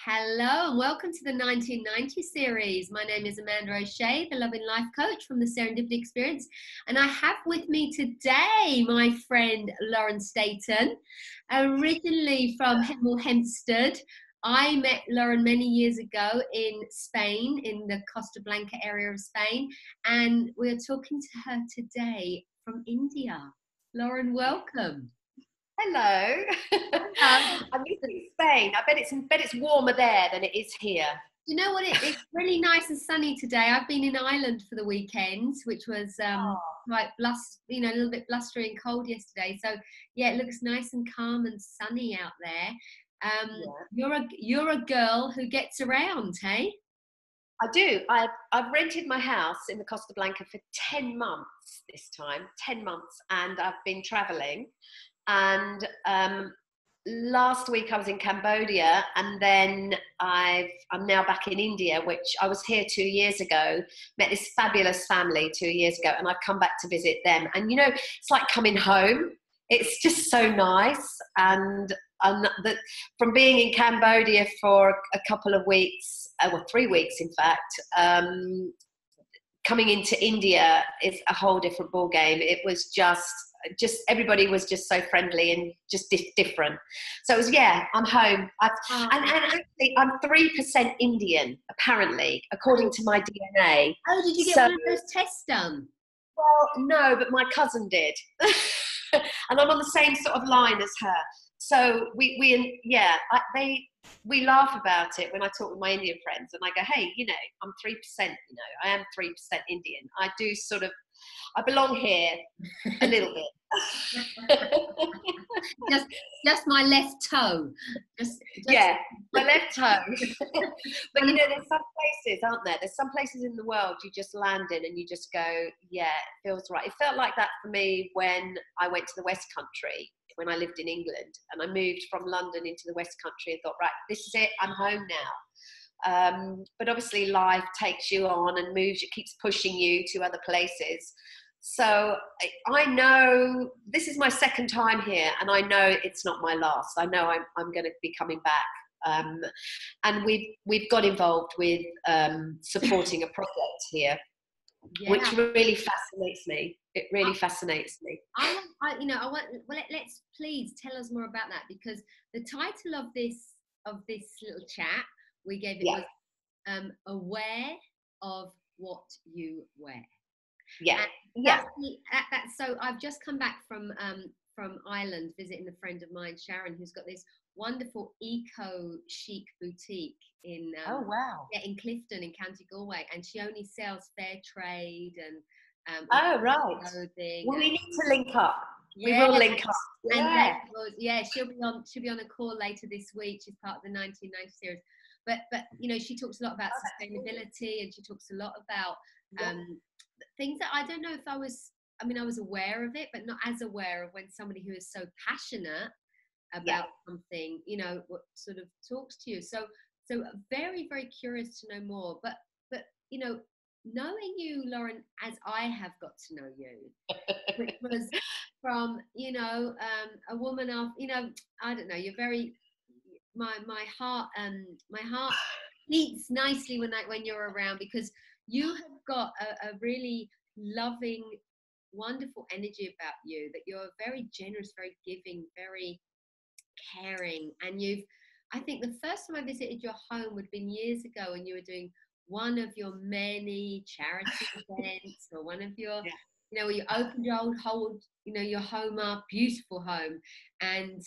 Hello and welcome to the 1990 series. My name is Amanda O'Shea, the Loving Life Coach from the Serendipity Experience, and I have with me today my friend Lauren Staton, originally from Hemel Hempstead. I met Lauren many years ago in Spain, in the Costa Blanca area of Spain, and we're talking to her today from India. Lauren, welcome. Hello. I'm in Spain. I bet it's warmer there than it is here. You know what? It's really nice and sunny today. I've been in Ireland for the weekend, which was quite a little bit blustery and cold yesterday. So yeah, it looks nice and calm and sunny out there. You're a girl who gets around, hey? I do. I've rented my house in the Costa Blanca for 10 months this time, 10 months, and I've been traveling. And last week I was in Cambodia, and then I'm now back in India, which I was here 2 years ago, met this fabulous family 2 years ago, and I've come back to visit them. And, you know, it's like coming home. It's just so nice. And from being in Cambodia for a couple of weeks, 3 weeks, in fact, coming into India is a whole different ball game. It was just everybody was just so friendly and just different. So it was, I'm home. And actually, I'm 3% Indian, apparently, according to my DNA. Oh, did you get one of those tests done? Well, no, but my cousin did. And I'm on the same sort of line as her. So we laugh about it when I talk with my Indian friends, and I go, hey, I'm 3%, I am 3% Indian. I belong here a little bit. just my left toe. Yeah, my left toe. But there's some places, aren't there? There's some places in the world you just land in and you just go, yeah, it feels right. It felt like that for me when I went to the West Country, when I lived in England, and I moved from London into the West Country and thought, right, this is it, I'm home now. But obviously life takes you on and moves, it keeps pushing you to other places. So I know this is my second time here, and I know it's not my last. I know I'm going to be coming back. And we've got involved with supporting a project here, which really fascinates me. It really fascinates me. Let's please tell us more about that, because the title of this little chat we gave it was aware of what you wear. Yeah, That's so. I've just come back from Ireland visiting a friend of mine, Sharon, who's got this wonderful eco chic boutique in in Clifton in County Galway, and she only sells fair trade and clothing. Well, we need to link up. We will link up. She'll be on a call later this week. She's part of the 1990 series. But she talks a lot about sustainability, and she talks a lot about things that I don't know if I was aware of it, but not as aware of when somebody who is so passionate about something, what sort of talks to you. So very, very curious to know more. But knowing you, Lauren, as I have got to know you, which was from, a woman of, I don't know, you're very, my heart beats nicely when you're around, because you have got a really loving, wonderful energy about you, that you're very generous, very giving, very caring. And I think the first time I visited your home would have been years ago, and you were doing one of your many charity events, or one of your, where you opened your your home up, beautiful home, and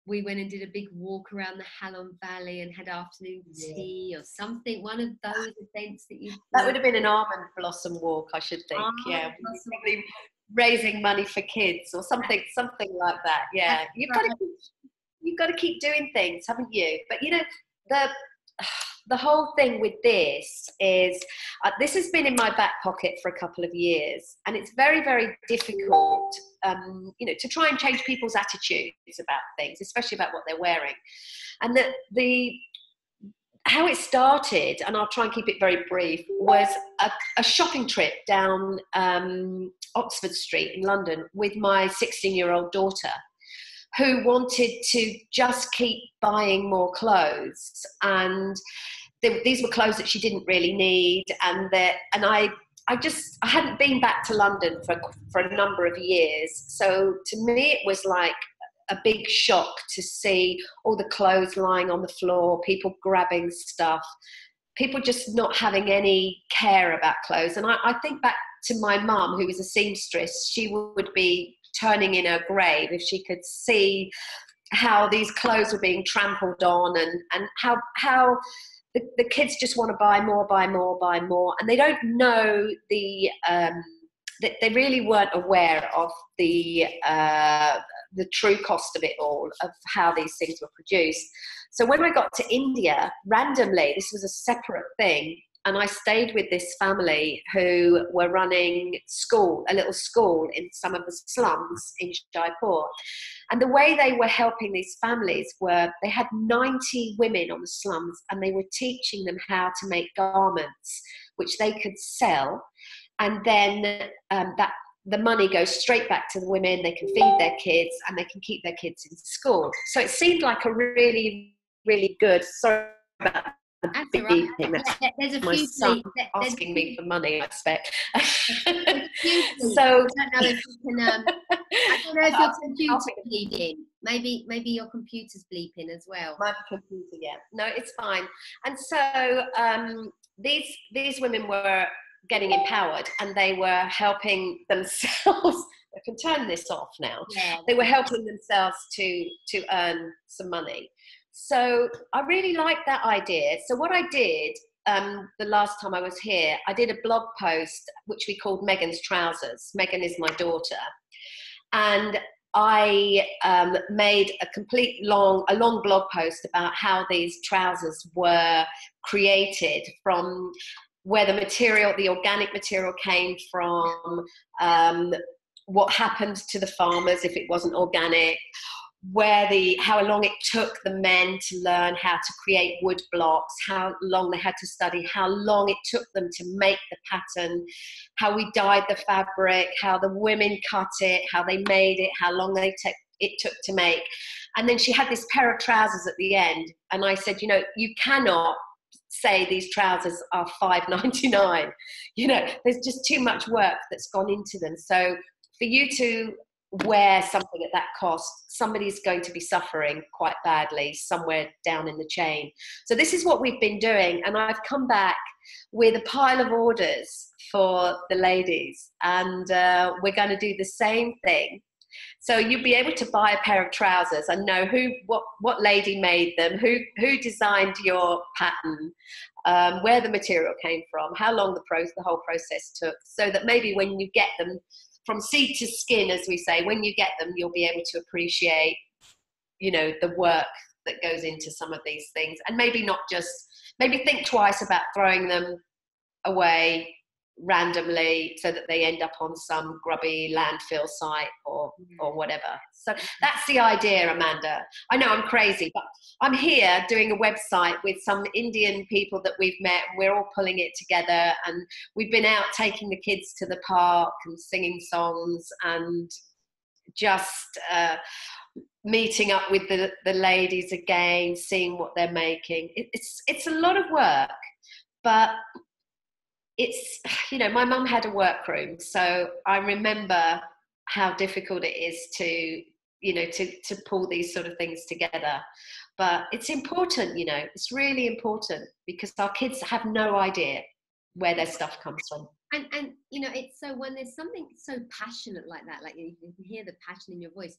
we went and did a big walk around the Hallam Valley and had afternoon tea or something. One of those events that you. That would have been an almond blossom walk, I should think. Probably raising money for kids or something like that. Yeah, you've got to keep doing things, haven't you? But the whole thing with this is this has been in my back pocket for a couple of years, and it's very, very difficult to try and change people's attitudes about things, especially about what they're wearing. And how it started, and I'll try and keep it very brief, was a shopping trip down Oxford Street in London with my 16-year-old daughter, who wanted to just keep buying more clothes, and these were clothes that she didn't really need, and I hadn't been back to London for a number of years, so to me it was like a big shock to see all the clothes lying on the floor, people grabbing stuff, people just not having any care about clothes. And I think back to my mum, who was a seamstress. She would be turning in her grave if she could see how these clothes were being trampled on, and how the kids just want to buy more, and they don't know they really weren't aware of the true cost of it all, of how these things were produced. So when I got to India, randomly, this was a separate thing, and I stayed with this family who were running a little school in some of the slums in Jaipur. And the way they were helping these families were, they had 90 women on the slums, and they were teaching them how to make garments, which they could sell. And then the money goes straight back to the women. They can feed their kids, and they can keep their kids in school. So it seemed like a really, really good. Sorry about the beeping. That's my son asking me for money, I expect. So I don't know if you can. I don't know if your computer's bleeping. Maybe your computer's bleeping as well. My computer, yeah. No, it's fine. And so these women were getting empowered, and they were helping themselves. I can turn this off now. Yeah. They were helping themselves to earn some money. So I really liked that idea. So what I did the last time I was here, I did a blog post which we called Megan's Trousers. Megan is my daughter, and I made a long blog post about how these trousers were created, from where the organic material came from, what happened to the farmers if it wasn't organic, how long it took the men to learn how to create wood blocks, how long they had to study, how long it took them to make the pattern, how we dyed the fabric, how the women cut it, how they made it, how long it took to make. And then she had this pair of trousers at the end, and I said, you cannot say these trousers are $5.99. There's just too much work that's gone into them. So for you to wear something at that cost, somebody's going to be suffering quite badly somewhere down in the chain. So this is what we've been doing, and I've come back with a pile of orders for the ladies, and we're going to do the same thing. So you'll be able to buy a pair of trousers and know what lady made them, who designed your pattern, where the material came from, how long the whole process took, so that maybe when you get them, from seed to skin, as we say, when you get them, you'll be able to appreciate, the work that goes into some of these things, and maybe think twice about throwing them away randomly so that they end up on some grubby landfill site or whatever. So that's the idea, Amanda. I know I'm crazy, but I'm here doing a website with some Indian people that we've met. We're all pulling it together, and we've been out taking the kids to the park and singing songs, and just meeting up with the ladies again, seeing what they're making. It's a lot of work, but it's, my mum had a workroom, so I remember how difficult it is to pull these sort of things together. But it's important, it's really important, because our kids have no idea where their stuff comes from. And it's so, when there's something so passionate like that, like you can hear the passion in your voice,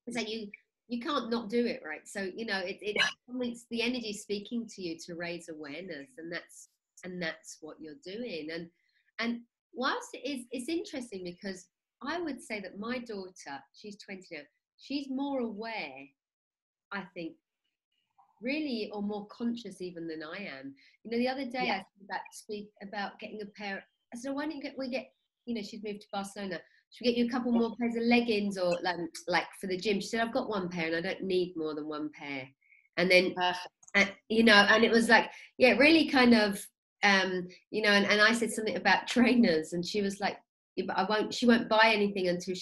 it's like you can't not do it, right? So it's something, the energy speaking to you to raise awareness, and that's what you're doing. And whilst it's interesting, because I would say that my daughter, she's 20 now, she's more aware, I think, really, or more conscious even than I am. The other day, yeah, I speak about getting a pair. I said, why don't we get, she's moved to Barcelona, should we get you a couple more pairs of leggings, or like for the gym? She said, I've got one pair and I don't need more than one pair. And then, and it was like, yeah, really kind of, and I said something about trainers, and she was like, yeah, but she won't buy anything until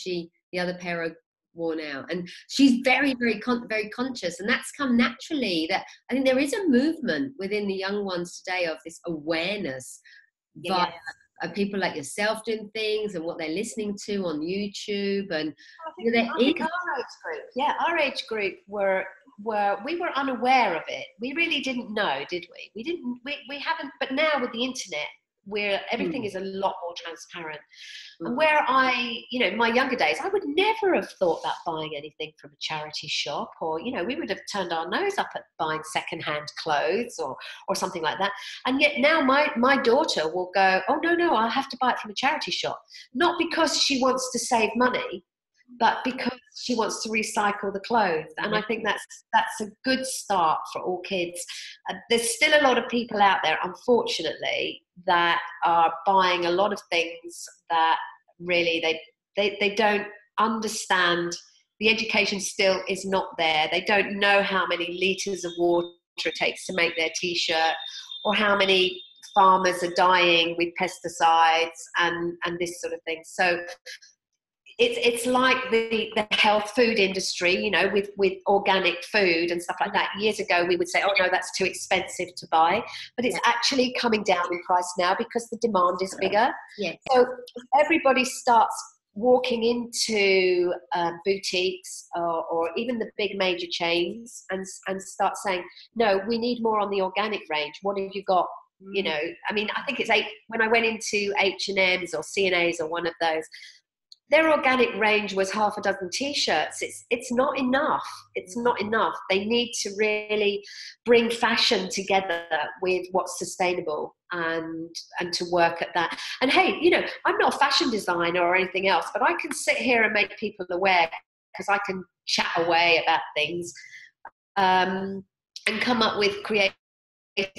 the other pair are worn out. And she's very, very, very conscious, and that's come naturally. That I think there is a movement within the young ones today of this awareness via people like yourself doing things and what they're listening to on YouTube. And I think our age group we were unaware of it. We really didn't know, did we? We haven't, but now with the internet, where everything is a lot more transparent. And where my younger days, I would never have thought about buying anything from a charity shop, or, we would have turned our nose up at buying secondhand clothes or something like that. And yet now my daughter will go, oh, no, I'll have to buy it from a charity shop. Not because she wants to save money, but because she wants to recycle the clothes. And I think that's a good start for all kids. There's still a lot of people out there, unfortunately, that are buying a lot of things that really they don't understand. The education still is not there. They don't know how many litres of water it takes to make their T-shirt, or how many farmers are dying with pesticides and this sort of thing. So it's like the health food industry, with organic food and stuff like that. Years ago, we would say, oh, no, that's too expensive to buy. But it's actually coming down in price now because the demand is bigger. Yes. So everybody starts walking into boutiques or even the big major chains and start saying, no, we need more on the organic range. What have you got? I think it's when I went into H&M's or C&A's or one of those, their organic range was half a dozen T-shirts. It's not enough. It's not enough. They need to really bring fashion together with what's sustainable and to work at that. And hey, I'm not a fashion designer or anything else, but I can sit here and make people aware, because I can chat away about things and come up with creative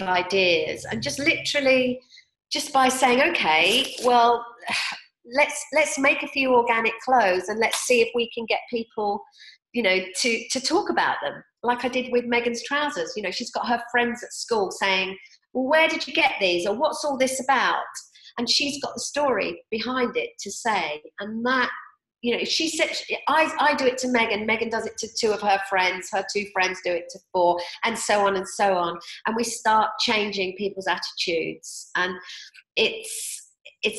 ideas. And just literally, just by saying, okay, well, let's make a few organic clothes and let's see if we can get people, to talk about them. Like I did with Megan's trousers. She's got her friends at school saying, well, where did you get these? Or what's all this about? And she's got the story behind it to say. And that, she said, I do it to Megan. Megan does it to 2 of her friends. Her 2 friends do it to 4, and so on and so on. And we start changing people's attitudes. And it's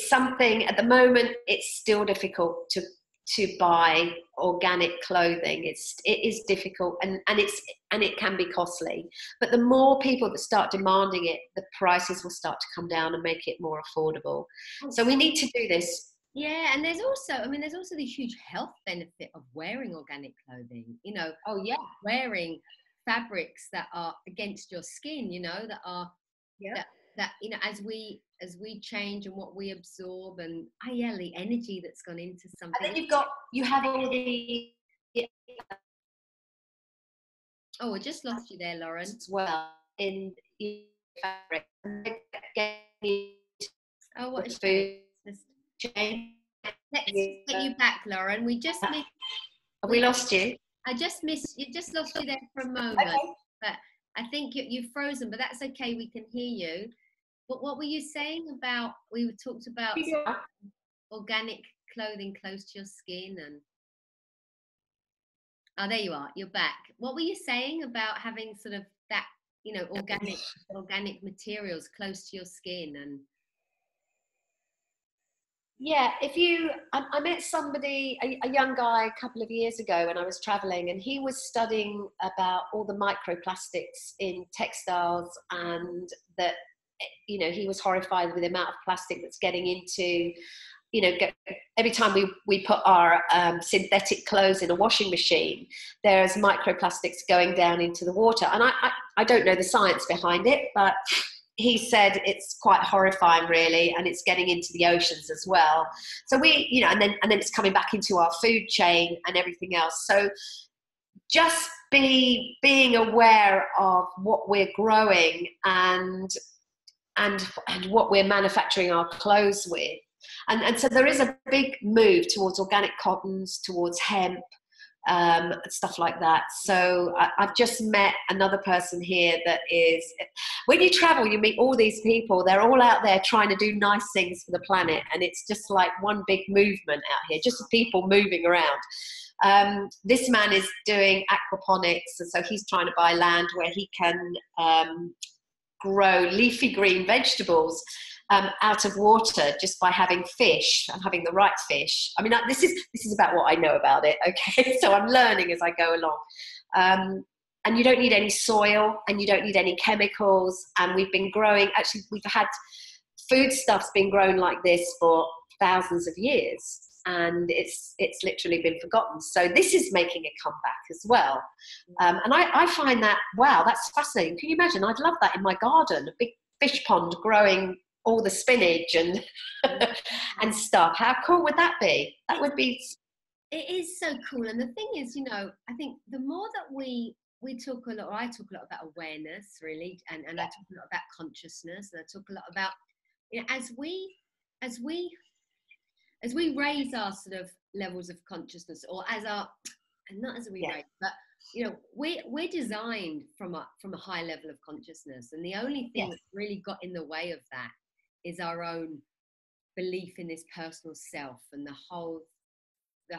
something, at the moment, it's still difficult to buy organic clothing. It is difficult, and it can be costly. But the more people that start demanding it, the prices will start to come down and make it more affordable. So we need to do this. Yeah, and there's also the huge health benefit of wearing organic clothing. Oh yeah, wearing fabrics that are against your skin. That are that as we change and what we absorb, and the energy that's gone into something. And then you have all the I just lost you there, Lauren. As well in fabric. Oh, what a food chain. Let's get you back, Lauren. We just missed. Have we lost you? I just lost you there for a moment. Okay. But I think you've frozen, but that's okay. We can hear you. But what were you saying about? We talked about organic clothing close to your skin, and there you are. You're back. What were you saying about having sort of that, organic materials close to your skin? And yeah, I met somebody, a young guy, a couple of years ago when I was traveling, and he was studying about all the microplastics in textiles, and that, he was horrified with the amount of plastic that's getting into, every time we put our synthetic clothes in a washing machine, there's microplastics going down into the water. And I don't know the science behind it, but he said it's quite horrifying, really, and it's getting into the oceans as well. So and then it's coming back into our food chain and everything else. So just being aware of what we're growing and what we're manufacturing our clothes with. And so there is a big move towards organic cottons, towards hemp, stuff like that. So I've just met another person here that is, when you travel, you meet all these people. They're all out there trying to do nice things for the planet. And it's just like one big movement out here, just people moving around. This man is doing aquaponics, and so he's trying to buy land where he can grow leafy green vegetables out of water just by having fish and having the right fish. I mean, this is about what I know about it, okay? So I'm learning as I go along. And you don't need any soil, and you don't need any chemicals. And we've been growing, actually, we've had foodstuffs been grown like this for thousands of years, and it's literally been forgotten. So this is making a comeback as well. And I find that, wow, that's fascinating. Can you imagine? I'd love that in my garden, a big fish pond growing all the spinach and and stuff. How cool would that be? That would be. It is so cool. And the thing is, I think the more that we talk a lot, or I talk a lot about awareness, really, and I talk a lot about consciousness, and I talk a lot about, as we raise our sort of levels of consciousness, or not as we raise, but we're designed from a high level of consciousness, and the only thing that's really got in the way of that is our own belief in this personal self, and the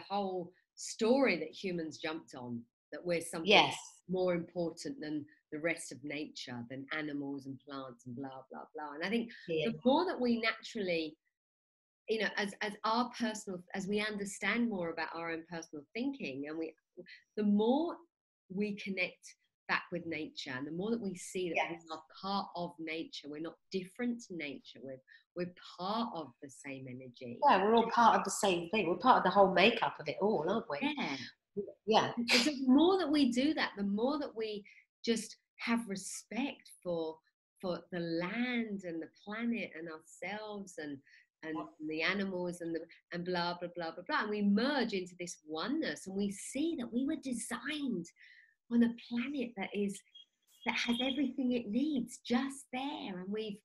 whole story that humans jumped on, that we're something more important than the rest of nature, than animals and plants and blah blah blah. And I think the more that we naturally, as we understand more about our own personal thinking, and the more we connect back with nature, and the more that we see that we are part of nature, we're not different to nature, we're part of the same energy. Yeah, we're all part of the same thing. We're part of the whole makeup of it all, aren't we? Yeah. So the more that we do that, the more that we just have respect for the land and the planet and ourselves and the animals and blah blah blah blah blah, and we merge into this oneness, and we see that we were designed on a planet that has everything it needs just there, and we've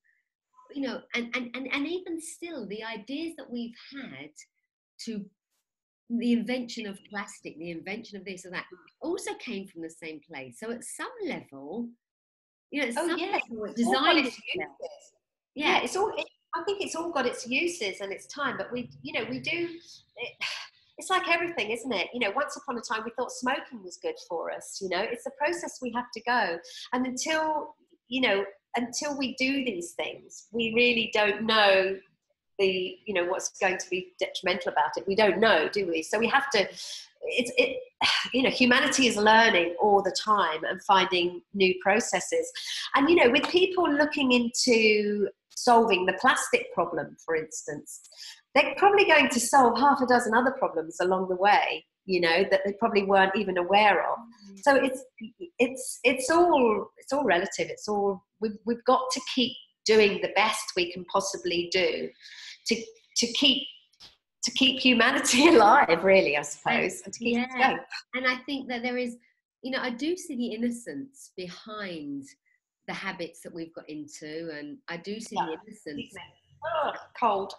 and even still, the ideas that we've had to the invention of plastic, the invention of this or that, also came from the same place. So at some level, level, it designed itself. It's all. I think it's all got its uses and its time, but we do. It's like everything, isn't it? Once upon a time we thought smoking was good for us. It's a process we have to go, and until we do these things, we really don't know what's going to be detrimental about it. We don't know, do we? So we have to. Humanity is learning all the time and finding new processes, and with people looking into solving the plastic problem, for instance, they're probably going to solve half a dozen other problems along the way, that they probably weren't even aware of. So it's all relative. It's all we've got to keep doing the best we can possibly do to keep humanity alive, really, I suppose, and to keep it going. And I think that there is, I do see the innocence behind the habits that we've got into, and I do see the innocence. Cold.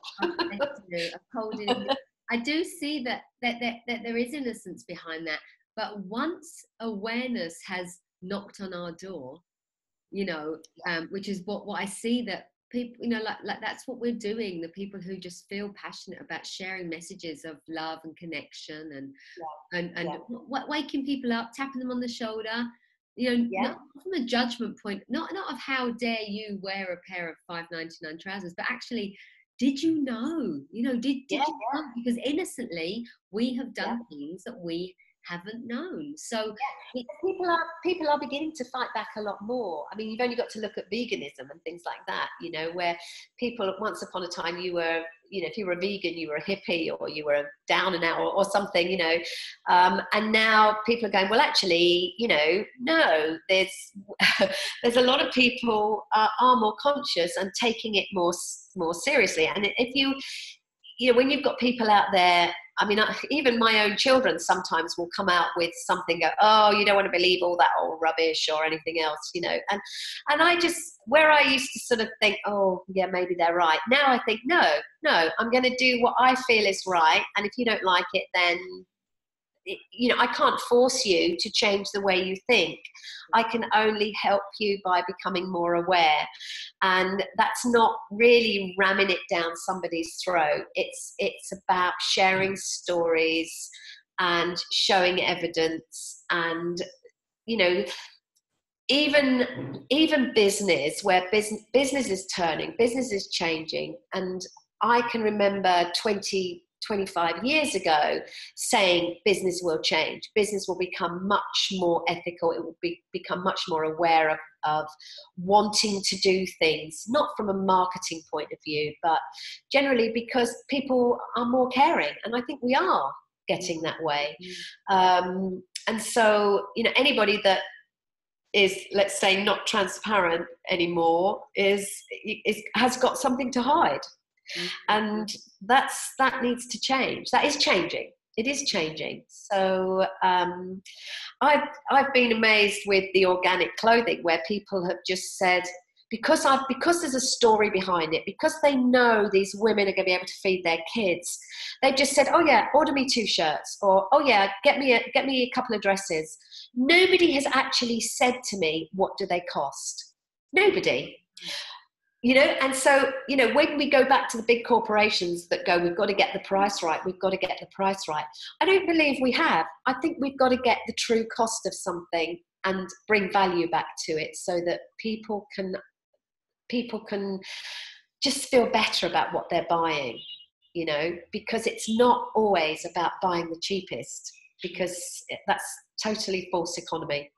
I do see that there is innocence behind that, but once awareness has knocked on our door, which is what I see that people, like that's what we're doing. The people who just feel passionate about sharing messages of love and connection and waking people up, tapping them on the shoulder. Not from a judgment point, not of how dare you wear a pair of $5.99 trousers, but actually, did you know? Did you know? Because innocently, we have done things that we haven't known. So people are beginning to fight back a lot more. I mean, you've only got to look at veganism and things like that, where people, once upon a time, you were, if you were a vegan, you were a hippie, or you were down and out or something, and now people are going, well, actually, no, there's a lot of people are more conscious and taking it more seriously. And if when you've got people out there, I mean, even my own children sometimes will come out with something, go, oh, you don't want to believe all that old rubbish or anything else, and I just, where I used to sort of think, oh, yeah, maybe they're right. Now I think, no, I'm going to do what I feel is right. And if you don't like it, then, I can't force you to change the way you think. I can only help you by becoming more aware. And that's not really ramming it down somebody's throat. It's about sharing stories and showing evidence, and even business, where business is turning, business is changing. And I can remember 25 years ago saying business will change, business will become much more ethical, it will become much more aware of wanting to do things, not from a marketing point of view, but generally because people are more caring. And I think we are getting that way. And so, anybody that is, let's say, not transparent anymore has got something to hide. And that needs to change. That is changing. It is changing. So I've been amazed with the organic clothing, where people have just said, because there's a story behind it, because they know these women are going to be able to feed their kids, they've just said, oh yeah, order me 2 shirts, or oh yeah, get me a couple of dresses. Nobody has actually said to me, what do they cost? Nobody. And so, when we go back to the big corporations that go, we've got to get the price right, we've got to get the price right. I don't believe we have. I think we've got to get the true cost of something and bring value back to it, so that people can just feel better about what they're buying, because it's not always about buying the cheapest, because that's totally false economy.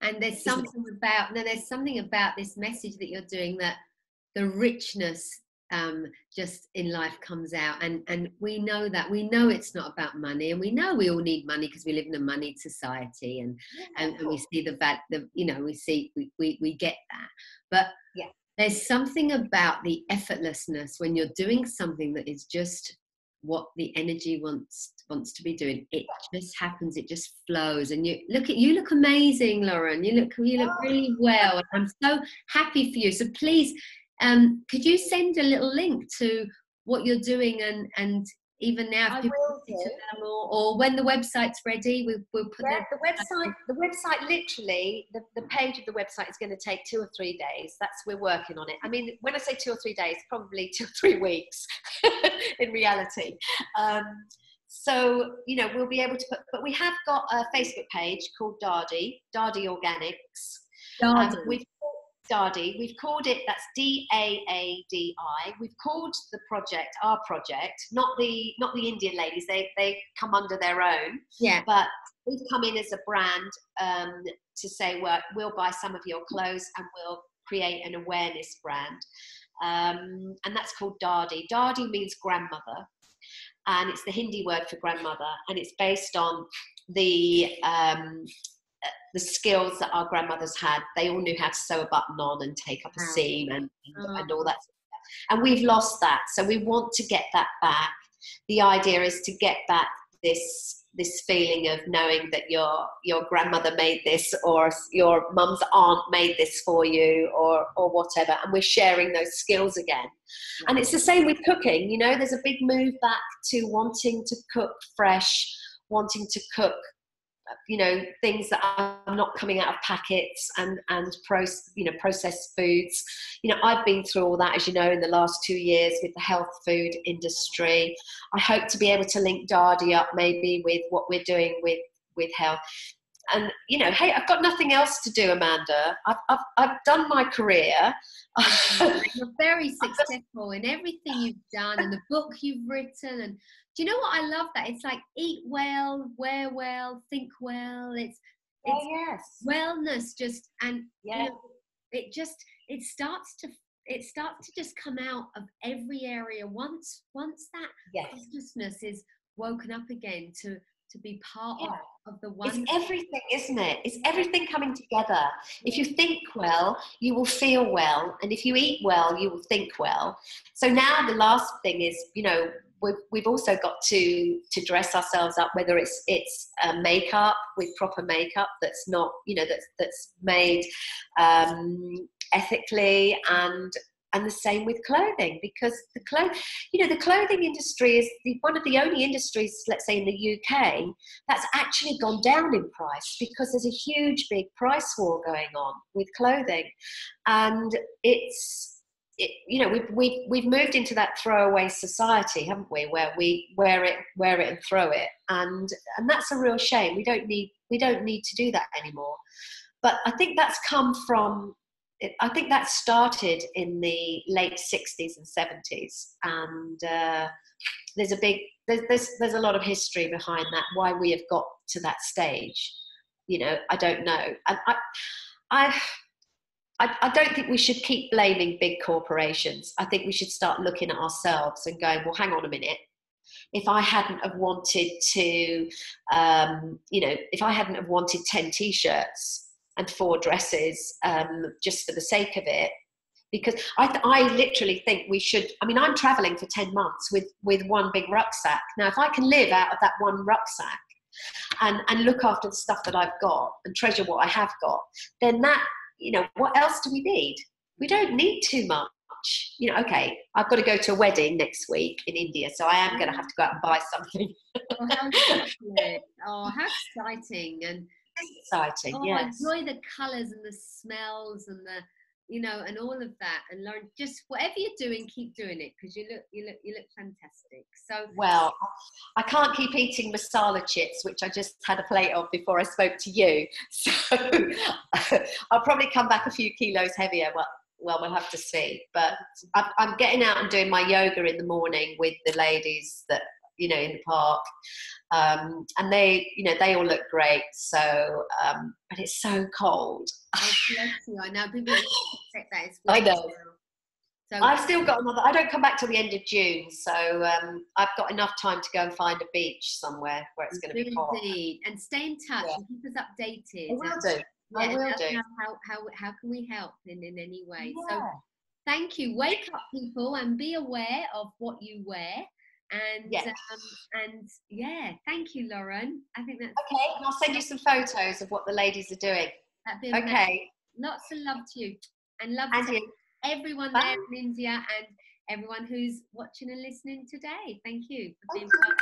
And there's something about this message that you're doing, that the richness just in life comes out, and we know it's not about money, and we know we all need money because we live in a moneyed society, and we see we get that, but there's something about the effortlessness when you're doing something that is just what the energy wants to be doing. It just happens, it just flows, and you look amazing, Lauren. You look really well, and I'm so happy for you. So please, could you send a little link to what you're doing, and even now, if people want to them, or when the website's ready, we'll put the website. Literally, the page of the website is going to take 2 or 3 days. We're working on it. I mean, when I say 2 or 3 days, probably 2 or 3 weeks in reality. So we'll be able to put, but we have got a Facebook page called Dardi Organics. Dardi, we've called it, that's Daadi. We've called the project our project, not the Indian ladies. They come under their own. Yeah. But we've come in as a brand to say, well, we'll buy some of your clothes and we'll create an awareness brand. And that's called Dardi. Dardi means grandmother, and it's the Hindi word for grandmother, and it's based on the skills that our grandmothers had. They all knew how to sew a button on and take up a seam and all that. And we've lost that. So we want to get that back. The idea is to get back this feeling of knowing that your grandmother made this, or your mum's aunt made this for you, or whatever. And we're sharing those skills again. And it's the same with cooking. There's a big move back to wanting to cook fresh, wanting to cook things that are not coming out of packets and processed foods. I've been through all that, as you know, in the last 2 years with the health food industry. I hope to be able to link Dardi up maybe with what we're doing with health. And hey, I've got nothing else to do, Amanda. I've done my career. You're very successful in everything you've done, and the book you've written. And do you know what? I love that. It's like eat well, wear well, think well. It's wellness, just, and it starts to just come out of every area once that consciousness is woken up again to be part of the one. It's everything, isn't it? It's everything coming together. If you think well, you will feel well, and if you eat well, you will think well. So now the last thing is, we've also got to dress ourselves up, whether it's makeup, with proper makeup that's not, that's made ethically, and the same with clothing, because the clothing industry is one of the only industries, let's say in the UK, that's actually gone down in price, because there's a huge big price war going on with clothing, and it's you know, we've moved into that throwaway society, haven't we, where we wear it and throw it, and that's a real shame. We don't need to do that anymore. But I think that's come from, I think that started in the late 60s and 70s, and there's a lot of history behind that, why we have got to that stage. You know, I don't know. And I don't think we should keep blaming big corporations. I think we should start looking at ourselves and going, well, hang on a minute. If I hadn't have wanted to, you know, if I hadn't have wanted 10 T-shirts and 4 dresses just for the sake of it, because I literally think we should, I mean, I'm traveling for 10 months with one big rucksack. Now, if I can live out of that one rucksack and look after the stuff that I've got and treasure what I have got, then that, you know, what else do we need? We don't need too much. You know, okay, I've got to go to a wedding next week in India, so I am going to have to go out and buy something. Oh, how exciting. Oh, how exciting. And exciting, yes. Enjoy the colours and the smells and the, you know, and all of that. And Lauren, just whatever you're doing, keep doing it, because you look fantastic. So well, I can't keep eating masala chips, which I just had a plate of before I spoke to you. So I'll probably come back a few kilos heavier. Well, we'll have to see. But I'm getting out and doing my yoga in the morning with the ladies that, you know, in the park. And they, you know, they all look great. So, but it's so cold. Oh, bless you. I know people expect that. I know. So I've still got another. I don't come back till the end of June, so I've got enough time to go and find a beach somewhere where it's going to be hot. Indeed, and stay in touch and keep us updated. I will do. I will do. How can we help in any way? Yeah. So thank you. Wake up, people, and be aware of what you wear. And and yeah, thank you, Lauren. I think that's okay. And I'll send you some photos of what the ladies are doing. That'd be amazing. Okay. Lots of love to you, and love to you. Everyone there in India and everyone who's watching and listening today. Thank you for being part.